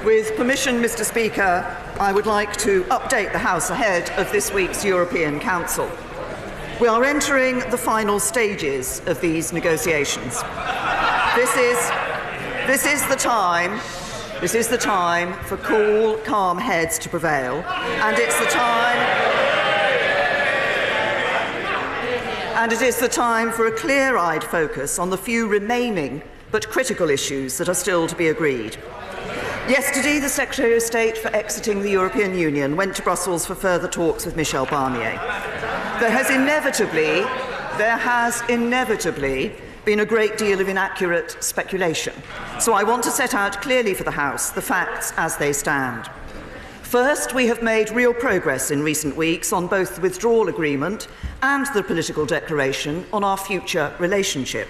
With permission, Mr. Speaker, I would like to update the House ahead of this week's European Council. We are entering the final stages of these negotiations. This is the time for cool, calm heads to prevail, and it is the time for a clear-eyed focus on the few remaining but critical issues that are still to be agreed. Yesterday, the Secretary of State for exiting the European Union went to Brussels for further talks with Michel Barnier. There has inevitably been a great deal of inaccurate speculation, so I want to set out clearly for the House the facts as they stand. First, we have made real progress in recent weeks on both the withdrawal agreement and the political declaration on our future relationship.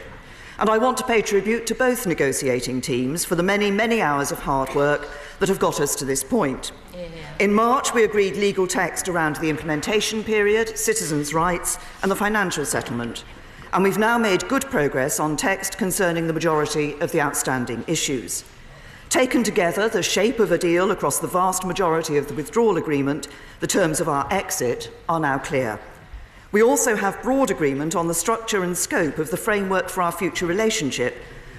And I want to pay tribute to both negotiating teams for the many, many hours of hard work that have got us to this point. In March, we agreed legal text around the implementation period, citizens' rights, and the financial settlement. And we've now made good progress on text concerning the majority of the outstanding issues. Taken together, the shape of a deal across the vast majority of the withdrawal agreement, the terms of our exit, are now clear. We also have broad agreement on the structure and scope of the framework for our future relationship,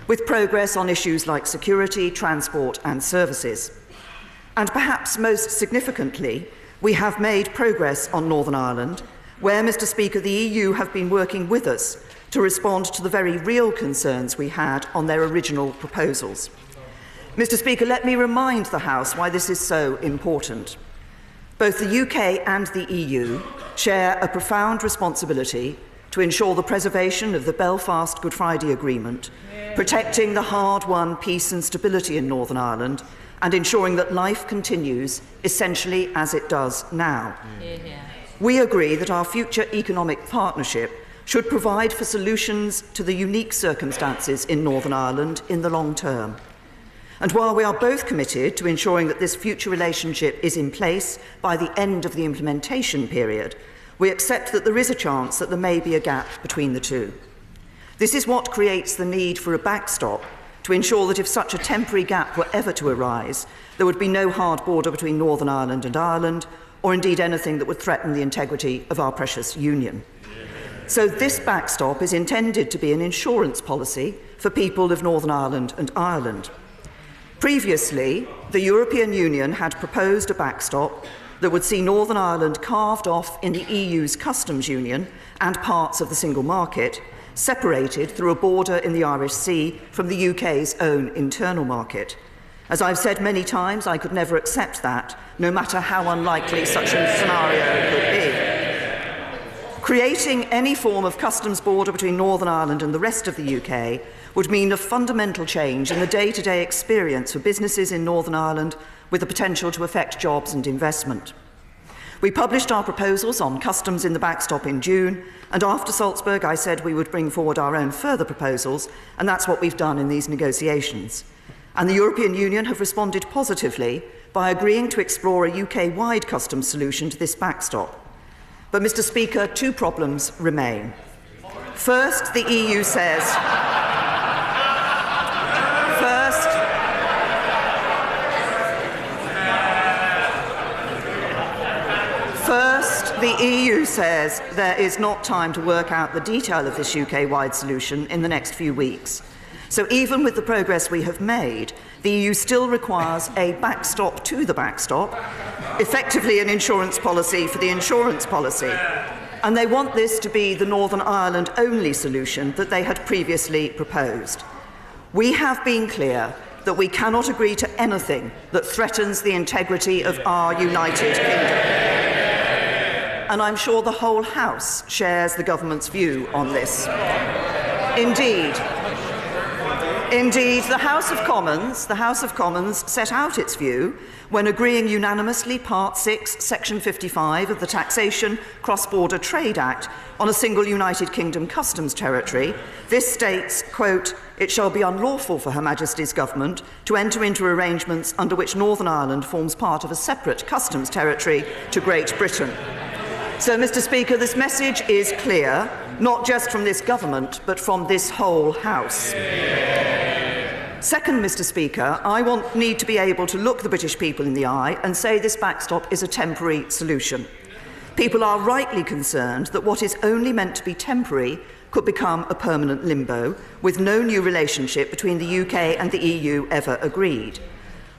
with progress on issues like security, transport and services. And perhaps most significantly, we have made progress on Northern Ireland, where, Mr. Speaker, the EU have been working with us to respond to the very real concerns we had on their original proposals. Mr. Speaker, let me remind the House why this is so important. Both the UK and the EU share a profound responsibility to ensure the preservation of the Belfast Good Friday Agreement, protecting the hard-won peace and stability in Northern Ireland, and ensuring that life continues essentially as it does now. We agree that our future economic partnership should provide for solutions to the unique circumstances in Northern Ireland in the long term. And while we are both committed to ensuring that this future relationship is in place by the end of the implementation period, we accept that there is a chance that there may be a gap between the two. This is what creates the need for a backstop to ensure that if such a temporary gap were ever to arise, there would be no hard border between Northern Ireland and Ireland, or indeed anything that would threaten the integrity of our precious union. So this backstop is intended to be an insurance policy for people of Northern Ireland and Ireland. Previously, the European Union had proposed a backstop that would see Northern Ireland carved off in the EU's customs union and parts of the single market, separated through a border in the Irish Sea from the UK's own internal market. As I've said many times, I could never accept that, no matter how unlikely such a scenario could be. Creating any form of customs border between Northern Ireland and the rest of the UK would mean a fundamental change in the day-to-day experience for businesses in Northern Ireland, with the potential to affect jobs and investment. We published our proposals on customs in the backstop in June, and after Salzburg I said we would bring forward our own further proposals, and that's what we've done in these negotiations. And the European Union have responded positively by agreeing to explore a UK-wide customs solution to this backstop. But, Mr. Speaker, two problems remain. First, the EU says... First, the EU says there is not time to work out the detail of this UK-wide solution in the next few weeks. So even with the progress we have made, the EU still requires a backstop to the backstop, effectively an insurance policy for the insurance policy. And they want this to be the Northern Ireland-only solution that they had previously proposed. We have been clear that we cannot agree to anything that threatens the integrity of our United Kingdom. And I'm sure the whole House shares the government's view on this. Indeed, the House of Commons set out its view when agreeing unanimously Part 6, Section 55 of the Taxation Cross-Border Trade Act on a single United Kingdom customs territory. This states, quote, "It shall be unlawful for Her Majesty's Government to enter into arrangements under which Northern Ireland forms part of a separate customs territory to Great Britain." So, Mr. Speaker, this message is clear, not just from this government, but from this whole House. Second, Mr. Speaker, I need to be able to look the British people in the eye and say this backstop is a temporary solution. People are rightly concerned that what is only meant to be temporary could become a permanent limbo, with no new relationship between the UK and the EU ever agreed.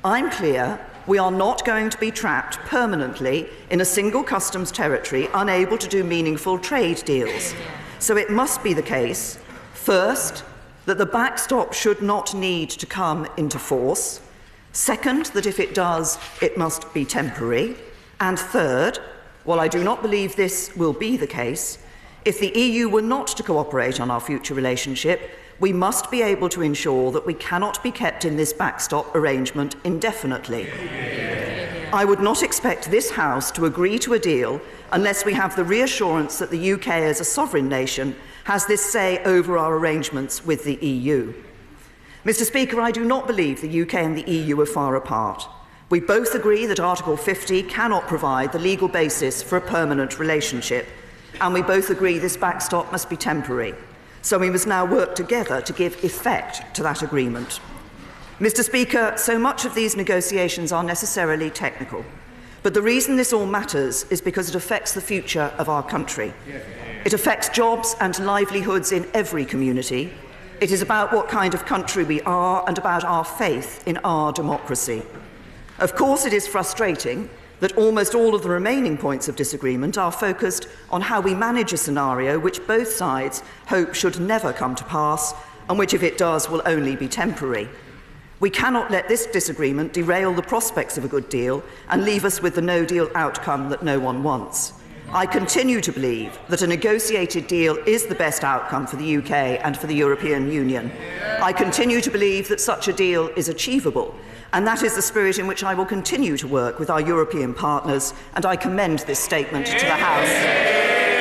I'm clear we are not going to be trapped permanently in a single customs territory, unable to do meaningful trade deals. So it must be the case, first, that the backstop should not need to come into force. Second, that if it does, it must be temporary. And third, while I do not believe this will be the case, if the EU were not to cooperate on our future relationship, we must be able to ensure that we cannot be kept in this backstop arrangement indefinitely. I would not expect this House to agree to a deal unless we have the reassurance that the UK as a sovereign nation has this say over our arrangements with the EU. Mr. Speaker, I do not believe the UK and the EU are far apart. We both agree that Article 50 cannot provide the legal basis for a permanent relationship, and we both agree this backstop must be temporary. So we must now work together to give effect to that agreement. Mr. Speaker, so much of these negotiations are necessarily technical, but the reason this all matters is because it affects the future of our country. It affects jobs and livelihoods in every community. It is about what kind of country we are and about our faith in our democracy. Of course, it is frustrating that almost all of the remaining points of disagreement are focused on how we manage a scenario which both sides hope should never come to pass, and which, if it does, will only be temporary. We cannot let this disagreement derail the prospects of a good deal and leave us with the no-deal outcome that no one wants. I continue to believe that a negotiated deal is the best outcome for the UK and for the European Union. I continue to believe that such a deal is achievable, and that is the spirit in which I will continue to work with our European partners, and I commend this statement to the House.